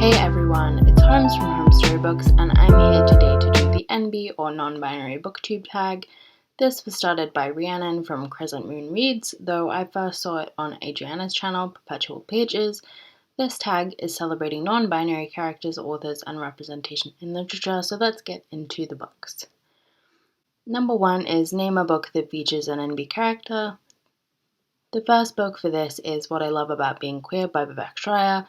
Hey everyone, it's Holmes from Home Storybooks, and I'm here today to do the Enby or non-binary booktube tag. This was started by Rhiannon from Crescent Moon Reads, though I first saw it on Adriana's channel, Perpetual Pages. This tag is celebrating non-binary characters, authors, and representation in literature, so let's get into the books. Number 1 is Name a Book that features an Enby character. The first book for this is What I Love About Being Queer by Vivek Shraya.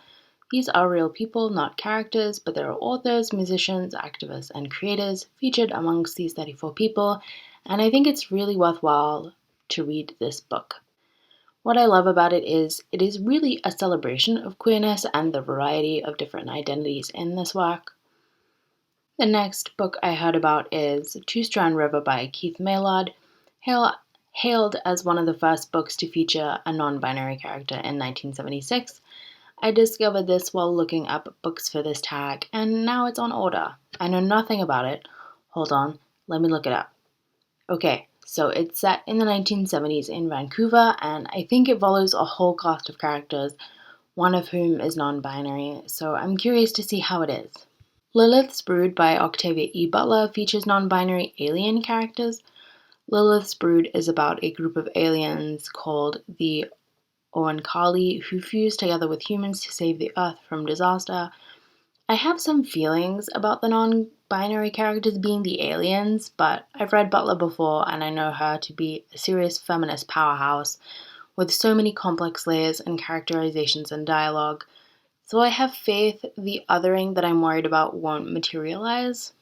These are real people, not characters, but there are authors, musicians, activists, and creators featured amongst these 34 people, and I think it's really worthwhile to read this book. What I love about it is really a celebration of queerness and the variety of different identities in this work. The next book I heard about is Two Strand River by Keith Maillard, hailed as one of the first books to feature a non-binary character in 1976. I discovered this while looking up books for this tag, and now it's on order. I know nothing about it. Hold on, let me look it up. Okay, so it's set in the 1970s in Vancouver, and I think it follows a whole cast of characters, one of whom is non-binary, so I'm curious to see how it is. Lilith's Brood by Octavia E. Butler features non-binary alien characters. Lilith's Brood is about a group of aliens called the Oankali who fuse together with humans to save the Earth from disaster. I have some feelings about the non-binary characters being the aliens, but I've read Butler before and I know her to be a serious feminist powerhouse with so many complex layers and characterizations and dialogue, so I have faith the othering that I'm worried about won't materialize.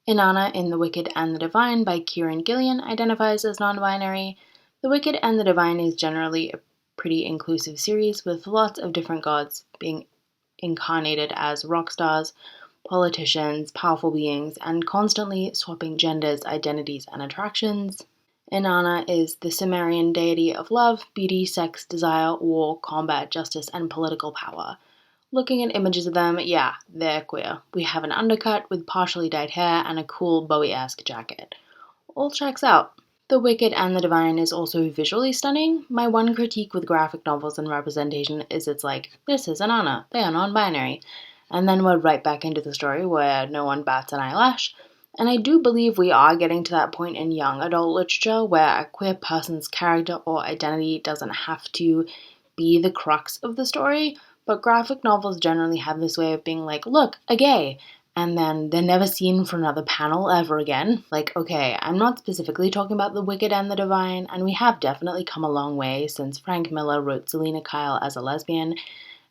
Inanna in The Wicked and the Divine by Kieran Gillian identifies as non-binary. The Wicked and the Divine is generally a pretty inclusive series with lots of different gods being incarnated as rock stars, politicians, powerful beings, and constantly swapping genders, identities, and attractions. Inanna is the Sumerian deity of love, beauty, sex, desire, war, combat, justice, and political power. Looking at images of them, yeah, they're queer. We have an undercut with partially dyed hair and a cool Bowie-esque jacket. All checks out. The Wicked and the Divine is also visually stunning. My one critique with graphic novels and representation is it's like, this is Inanna, they are non-binary. And then we're right back into the story where no one bats an eyelash. And I do believe we are getting to that point in young adult literature where a queer person's character or identity doesn't have to be the crux of the story, but graphic novels generally have this way of being like, look, a gay, and then they're never seen for another panel ever again. Like, okay, I'm not specifically talking about The Wicked and the Divine, and we have definitely come a long way since Frank Miller wrote Selena Kyle as a lesbian,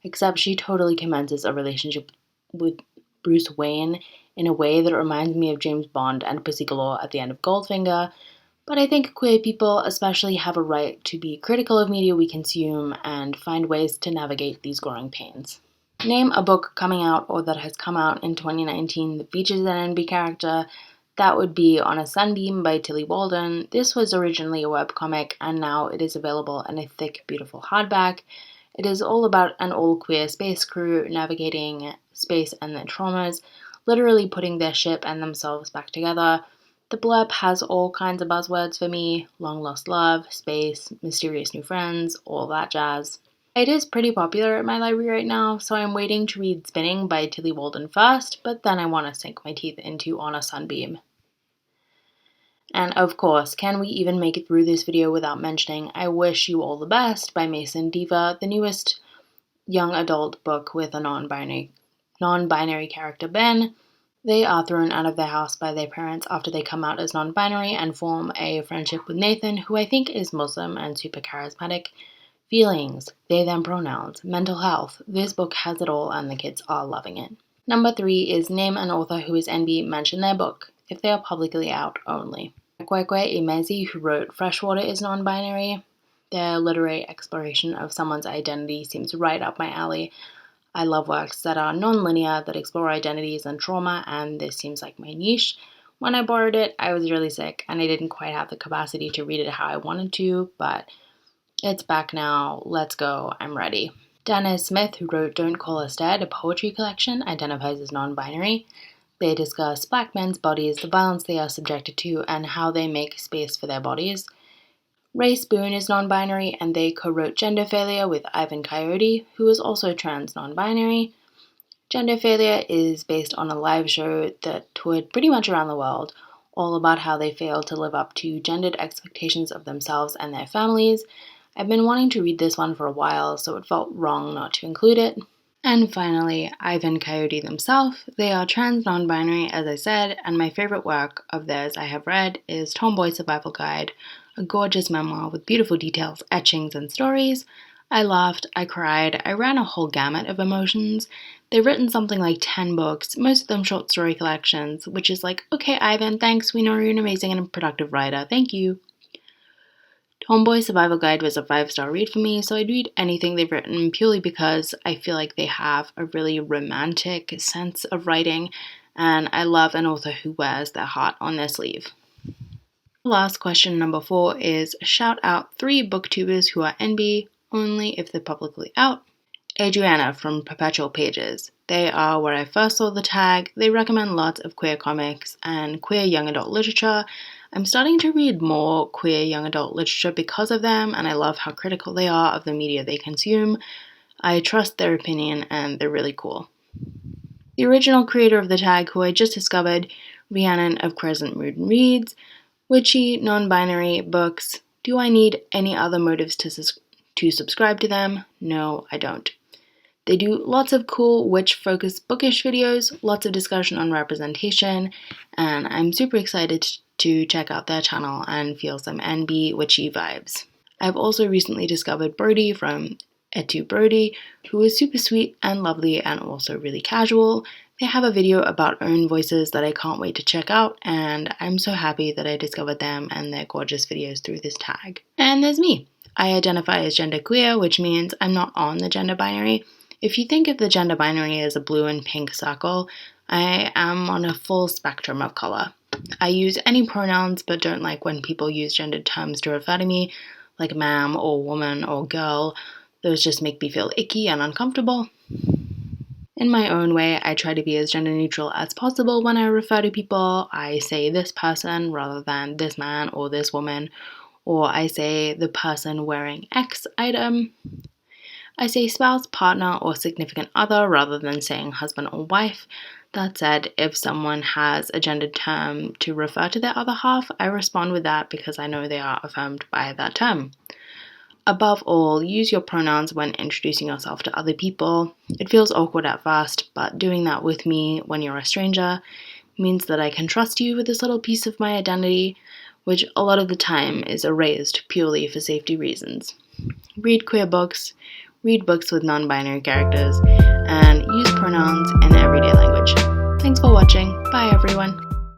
except she totally commences a relationship with Bruce Wayne in a way that reminds me of James Bond and Pussy Galore at the end of Goldfinger. But I think queer people especially have a right to be critical of media we consume and find ways to navigate these growing pains. Name a book coming out or that has come out in 2019 that features an Enby character. That would be On a Sunbeam by Tilly Walden. This was originally a webcomic and now it is available in a thick, beautiful hardback. It is all about an all-queer space crew navigating space and their traumas, literally putting their ship and themselves back together. The blurb has all kinds of buzzwords for me: long lost love, space, mysterious new friends, all that jazz. It is pretty popular at my library right now, so I'm waiting to read Spinning by Tilly Walden first, but then I want to sink my teeth into On a Sunbeam. And of course, can we even make it through this video without mentioning I Wish You All the Best by Mason Diva, the newest young adult book with a non-binary character, Ben. They are thrown out of their house by their parents after they come out as non-binary and form a friendship with Nathan, who I think is Muslim and super charismatic. Feelings, they, them pronouns, mental health. This book has it all and the kids are loving it. Number 3 is Name an author who is Enby, mention their book, if they are publicly out only. Kwekwe Emezi, who wrote Freshwater, is non-binary. Their literary exploration of someone's identity seems right up my alley. I love works that are non-linear, that explore identities and trauma, and this seems like my niche. When I borrowed it, I was really sick and I didn't quite have the capacity to read it how I wanted to, but it's back now. Let's go. I'm ready. Dennis Smith, who wrote Don't Call Us Dead, a poetry collection, identifies as non-binary. They discuss Black men's bodies, the violence they are subjected to, and how they make space for their bodies. Ray Spoon is non-binary, and they co-wrote Gender Failure with Ivan Coyote, who is also trans non-binary. Gender Failure is based on a live show that toured pretty much around the world, all about how they failed to live up to gendered expectations of themselves and their families. I've been wanting to read this one for a while, so it felt wrong not to include it. And finally, Ivan Coyote themselves. They are trans non-binary, as I said, and my favorite work of theirs I have read is Tomboy Survival Guide, a gorgeous memoir with beautiful details, etchings, and stories. I laughed, I cried, I ran a whole gamut of emotions. They've written something like 10 books, most of them short story collections, which is like, okay, Ivan, thanks, we know you're an amazing and productive writer, thank you. Tomboy Survival Guide was a 5-star read for me, so I'd read anything they've written purely because I feel like they have a really romantic sense of writing, and I love an author who wears their heart on their sleeve. Last question, number 4, is shout out 3 booktubers who are Enby only if they're publicly out. Adriana from Perpetual Pages. They are where I first saw the tag. They recommend lots of queer comics and queer young adult literature. I'm starting to read more queer young adult literature because of them, and I love how critical they are of the media they consume. I trust their opinion, and they're really cool. The original creator of the tag, who I just discovered, Rhiannon of Crescent Moon Reads, witchy, non-binary books. Do I need any other motives to subscribe to them? No, I don't. They do lots of cool witch-focused bookish videos, lots of discussion on representation, and I'm super excited to check out their channel and feel some Enby witchy vibes. I've also recently discovered Brody from Brody, who is super sweet and lovely and also really casual. They have a video about own voices that I can't wait to check out, and I'm so happy that I discovered them and their gorgeous videos through this tag. And there's me. I identify as genderqueer, which means I'm not on the gender binary. If you think of the gender binary as a blue and pink circle, I am on a full spectrum of color. I use any pronouns, but don't like when people use gendered terms to refer to me, like ma'am or woman or girl. Those just make me feel icky and uncomfortable. In my own way, I try to be as gender neutral as possible when I refer to people. I say this person rather than this man or this woman, or I say the person wearing X item. I say spouse, partner, or significant other rather than saying husband or wife. That said, if someone has a gendered term to refer to their other half, I respond with that because I know they are affirmed by that term. Above all, use your pronouns when introducing yourself to other people. It feels awkward at first, but doing that with me when you're a stranger means that I can trust you with this little piece of my identity, which a lot of the time is erased purely for safety reasons. Read queer books, read books with non-binary characters, and use pronouns in everyday language. Thanks for watching. Bye everyone.